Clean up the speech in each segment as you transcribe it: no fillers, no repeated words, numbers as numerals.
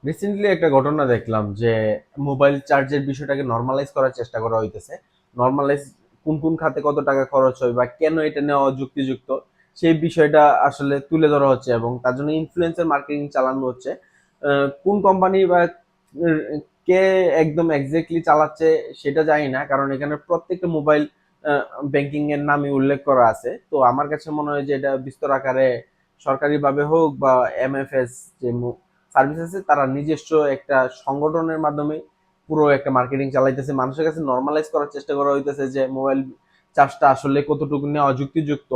Recently একটা ঘটনা দেখলাম যে মোবাইল চার্জের বিষয়টাকে নর্মালাইজ করার চেষ্টা করা হইতেছে। নর্মালাইজ কোন কোন খাতে কত টাকা খরচ হয় বা কেন এটা নেওয়া যুক্তিযুক্ত, সেই বিষয়টা আসলে তুলে ধরা হচ্ছে এবং তার জন্য ইনফ্লুয়েন্সার মার্কেটিং চালানো হচ্ছে। কোন কোম্পানি বা আহ, কে একদম এক্স্যাক্টলি চালাচ্ছে সেটা জানি না, কারণ এখানে প্রত্যেকটা মোবাইল ব্যাংকিং এর নামে উল্লেখ করা আছে। তো আমার কাছে মনে হয় যে এটা বিস্তর আকারে সরকারিভাবে হোক বা এমএফএস যে সার্ভিস আছে তারা নিজস্ব একটা সংগঠনের মাধ্যমে পুরো একটা মার্কেটিং চালাইতেছে, মানুষের কাছে নর্মালাইজ করার চেষ্টা করা হইতেছে যে মোবাইল চার্জটা আসলে কতটুকু নেওয়া যুক্তিযুক্ত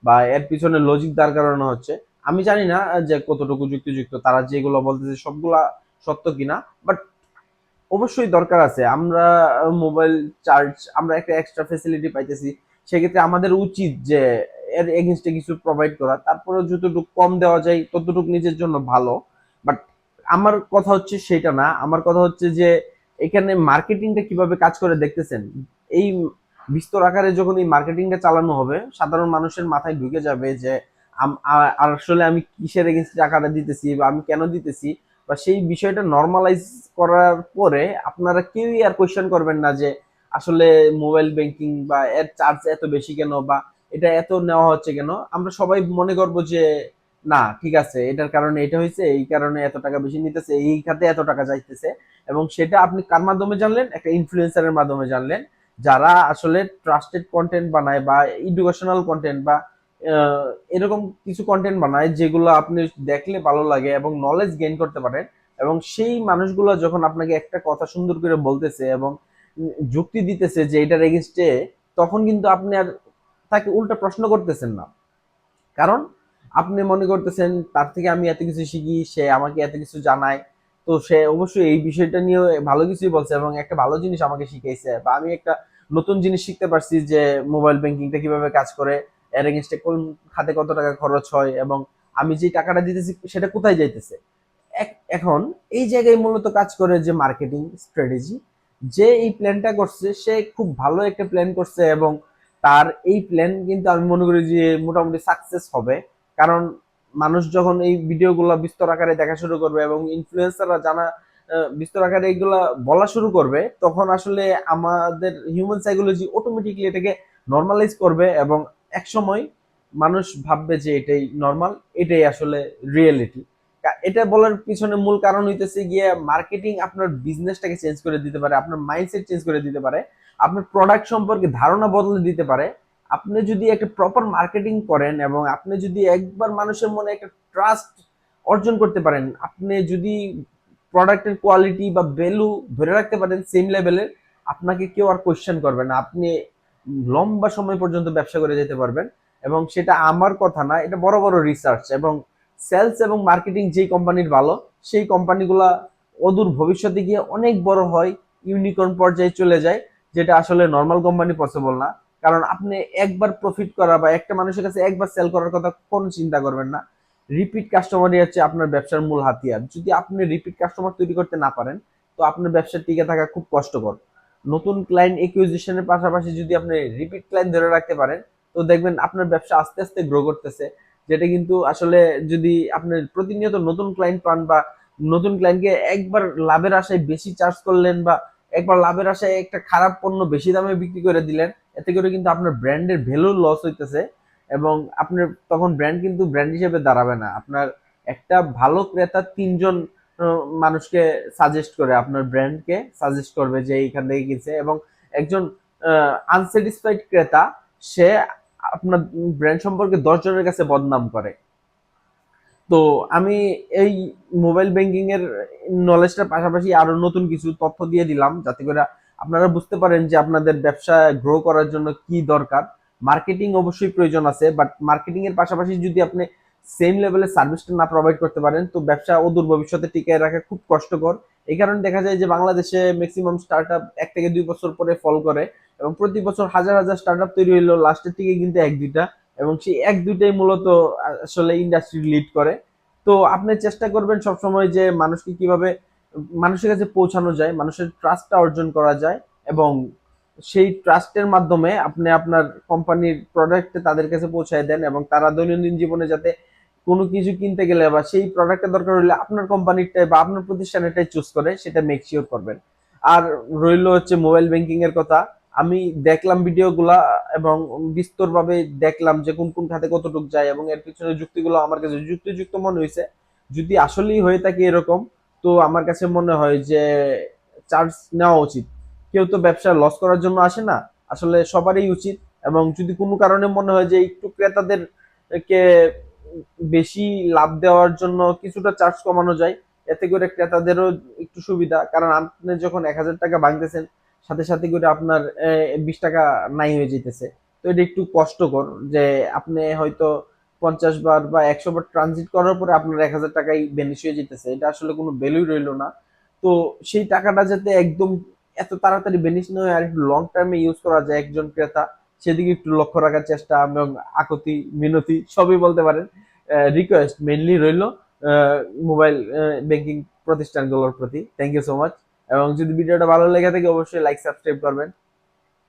বা এর পিছনে লজিক দাঁড় করানো হচ্ছে। আমি জানি না যে কতটুকু যুক্তিযুক্ত, তারা যেগুলো বলতেছে সবগুলা সত্য কিনা, বাট অবশ্যই দরকার আছে। আমরা মোবাইল চার্জ আমরা একটা এক্সট্রা ফেসিলিটি পাইতেছি, সেক্ষেত্রে আমাদের উচিত যে এর এগেনস্টে কিছু প্রোভাইড করা, তারপরে যতটুকু কম দেওয়া যায় ততটুকু নিজের জন্য ভালো। বাট আমার কথা হচ্ছে সেটা না, আমার কথা হচ্ছে যে এখানে মার্কেটিংটা কিভাবে কাজ করে দেখতেছেন। এই বিস্তর আকারে যখন এই মার্কেটিংটা চালানো হবে, সাধারণ মানুষের মাথায় ঢুকে যাবে যে আসলে আমি কিসের এগেনস্টে টাকাটা দিতেছি বা আমি কেন দিতেছি, বা সেই বিষয়টা নর্মালাইজ করার পরে আপনারা কেউই আর কোয়েশ্চেন করবেন না যে আসলে মোবাইল ব্যাংকিং বা এর চার্জ এত বেশি কেন বা এটা এত নেওয়া হচ্ছে কেন। আমরা সবাই মনে করব যে না ঠিক আছে, এটার কারণে এটা হয়েছে, এই কারণে এত টাকা বেশি নিতেছে, এই খাতে এত টাকা যাইতেছে। এবং সেটা আপনি কার মাধ্যমে জানলেন? একটা ইনফ্লুয়েন্সারের মাধ্যমে জানলেন, যারা আসলে ট্রাস্টেড কন্টেন্ট বানায় বা এডুকেশনাল কন্টেন্ট বা আহ, এরকম কিছু কন্টেন্ট বানায় যেগুলো আপনি দেখলে ভালো লাগে এবং নলেজ গেইন করতে পারেন। এবং সেই মানুষগুলো যখন আপনাকে একটা কথা সুন্দর করে বলতেছে এবং যুক্তি দিতেছে যে এটার এগেনস্টে, তখন কিন্তু আপনি আর তাকে উল্টা প্রশ্ন করতেছেন না। কারণ আপনি মনে করতেছেন তার থেকে আমি এত কিছু শিখি, সে আমাকে এত কিছু জানায়, তো সে অবশ্যই এই বিষয়টা নিয়ে ভালো কিছুই বলছে এবং একটা ভালো জিনিস আমাকে শিখাইছে, বা আমি একটা নতুন জিনিস শিখতে পারছি যে মোবাইল ব্যাংকিংটা কিভাবে কাজ করে, এর এগেনস্টে কোন খাতে কত টাকা খরচ হয় এবং আমি যে টাকাটা দিতেছি সেটা কোথায় যাইতেছে। এখন এই জায়গায় মূলত কাজ করে যে মার্কেটিং স্ট্র্যাটেজি। যে এই প্ল্যানটা করছে সে খুব ভালো একটা প্ল্যান করছে এবং তার এই প্ল্যান কিন্তু আমি মনে করি যে মোটামুটি সাকসেস হবে। কারণ মানুষ যখন এই ভিডিওগুলো বিস্তর আকারে দেখা শুরু করবে এবং ইনফ্লুয়েন্সাররা জানা বিস্তর আকারে এইগুলা বলা শুরু করবে, তখন আসলে আমাদের হিউম্যান সাইকোলজি অটোমেটিকলি এটাকে নর্মালাইজ করবে এবং এক সময় মানুষ ভাববে যে এটাই নর্মাল, এটাই আসলে রিয়েলিটি। এটা বলার পিছনে মূল কারণ হইতেছে গিয়ে মার্কেটিং আপনার বিজনেসটাকে চেঞ্জ করে দিতে পারে, আপনার মাইন্ডসেট চেঞ্জ করে দিতে পারে, আপনার প্রোডাক্ট সম্পর্কে ধারণা বদলে দিতে পারে। আপনি যদি একটা প্রপার মার্কেটিং করেন এবং আপনি যদি একবার মানুষের মনে একটা ট্রাস্ট অর্জন করতে পারেন, আপনি যদি প্রোডাক্টের কোয়ালিটি বা ভ্যালু ধরে রাখতে পারেন সেম লেভেলের, আপনাকে কেউ আর কোয়েশ্চেন করবে না, আপনি লম্বা সময় পর্যন্ত ব্যবসা করে যেতে পারবেন। এবং সেটা আমার কথা না, এটা বড় বড় রিসার্চ এবং সেলস এবং মার্কেটিং যেই কোম্পানির ভালো, সেই কোম্পানিগুলা অদূর ভবিষ্যতে গিয়ে অনেক বড় হয়, ইউনিকর্ন পর্যায়ে চলে যায়, যেটা আসলে নর্মাল কোম্পানি পসিবল না। কারণ আপনি একবার প্রফিট করা বা একটা মানুষের কাছে একবার সেল করার কথা কোনো চিন্তা করবেন না। রিপিট কাস্টমারই হচ্ছে আপনার ব্যবসার মূল হাতিয়ার। যদি আপনি রিপিট কাস্টমার তৈরি করতে না পারেন, তো আপনার ব্যবসা টিকে থাকা খুব কষ্টকর। নতুন ক্লায়েন্ট একুইজিশনের পাশাপাশি যদি আপনি রিপিট ক্লায়েন্ট ধরে রাখতে পারেন, তো দেখবেন আপনার ব্যবসা আস্তে আস্তে গ্রো করতেছে। যেটা কিন্তু আসলে যদি আপনি প্রতিনিয়ত নতুন ক্লায়েন্ট পান বা নতুন ক্লায়েন্টকে একবার লাভের আশায় বেশি চার্জ করলেন বা একবার লাভের আশায় একটা খারাপ পণ্য বেশি দামে বিক্রি করে দিলেন, এতে করে কিন্তু আপনার ব্র্যান্ডের ভ্যালু লস হইতেছে। এবং আপনার তখন ব্র্যান্ড কিন্তু ব্র্যান্ড হিসেবে দাঁড়াবে না। আপনার একটা ভালো ক্রেতা তিনজন মানুষকে সাজেস্ট করে, আপনার ব্র্যান্ডকে সাজেস্ট করবে যে এইখান থেকে কিনছে। এবং একজন আনস্যাটিসফাইড ক্রেতা, সে আপনার ব্র্যান্ড সম্পর্কে 10 জনের কাছে বদনাম করে। তো আমি এই মোবাইল ব্যাংকিং এর নলেজটার পাশাপাশি আরো নতুন কিছু তথ্য দিয়ে দিলাম, যাতে করে আপনারা বুঝতে পারেন যে আপনাদের ব্যবসা গ্রো করার জন্য কি দরকার। মার্কেটিং অবশ্যই প্রয়োজন আছে, বাট মার্কেটিং এর পাশাপাশি যদি আপনি সেম লেভেলের সার্ভিসটা না প্রোভাইড করতে পারেন, তো ব্যবসা অদূর ভবিষ্যতে টিকিয়ে রাখা খুব কষ্টকর। এই কারণে দেখা যায় যে বাংলাদেশে ম্যাক্সিমাম স্টার্টআপ 1 থেকে 2 বছর পরে ফল করে এবং প্রতি বছর হাজার হাজার স্টার্টআপ তৈরি হইলো, লাস্টের দিকে কিন্তু এক দুইটা, এবং সেই এক দুইটাই মূলত আসলে ইন্ডাস্ট্রি লিড করে। তো আপনি চেষ্টা করবেন সবসময় যে মানুষকে কিভাবে মানুষের কাছে পৌঁছানো যায়, মানুষের ট্রাস্টটা অর্জন করা যায় এবং সেই ট্রাস্টের মাধ্যমে আপনি আপনার কোম্পানির প্রোডাক্ট তাদের কাছে পৌঁছায় দেন এবং তারা দৈনন্দিন জীবনে যাতে কোনো কিছু কিনতে গেলে বা সেই প্রোডাক্টের দরকার হলে আপনার কোম্পানিটাই বা আপনার প্রতিষ্ঠানেরটাই চুজ করে সেটা মেক শিওর করবেন। আর রইল হচ্ছে মোবাইল ব্যাংকিং এর কথা, আমি দেখলাম ভিডিওগুলা এবং বিস্তরভাবে দেখলাম যে কোন কোন খাতে কতটুকু যায় এবং এর পিছনে যুক্তিগুলো আমার কাছে যুক্তিযুক্ত মনে হয়েছে। যদি আসলেই হয়ে থাকে এরকম, তো আমার কাছে মনে হয় যে চার্জ নেওয়া উচিত। কেউ তো ব্যবসা লস করার জন্য আসে না, আসলে সবারই উচিত। এবং যদি কোনো কারণে মনে হয় যে একটু ক্রেতাদেরকে বেশি লাভ দেওয়ার জন্য কিছুটা চার্জ কমানো যায়, এতে করে ক্রেতাদেরও একটু সুবিধা, কারণ আপনি যখন 1,000 টাকা ভাঙতেছেন সাথে সাথে করে আপনার 20 টাকা নাই হয়ে যেতেছে। তো এটা একটু কষ্টকর যে আপনি হয়তো 50 বার বা 100 বার ট্রানজিট করার পরে আপনার 1,000 টাকাই বেনিশ হয়ে যেতেছে, এটা আসলে কোনো ভ্যালুই রইলো না। তো সেই টাকাটা যাতে একদম এত তাড়াতাড়ি বেনিশ না হয় আর একটু লং টার্মে ইউজ করা যায় একজন ক্রেতা, সেদিকে একটু লক্ষ্য রাখার চেষ্টা এবং আকুতি মিনতি সবই বলতে পারেন, রিকোয়েস্ট মেইনলি রইল মোবাইল ব্যাংকিং প্রতিষ্ঠানগুলোর প্রতি। Thank you so much. এবং যদি ভিডিওটা ভালো লেগে থাকে অবশ্যই লাইক সাবস্ক্রাইব করবেন।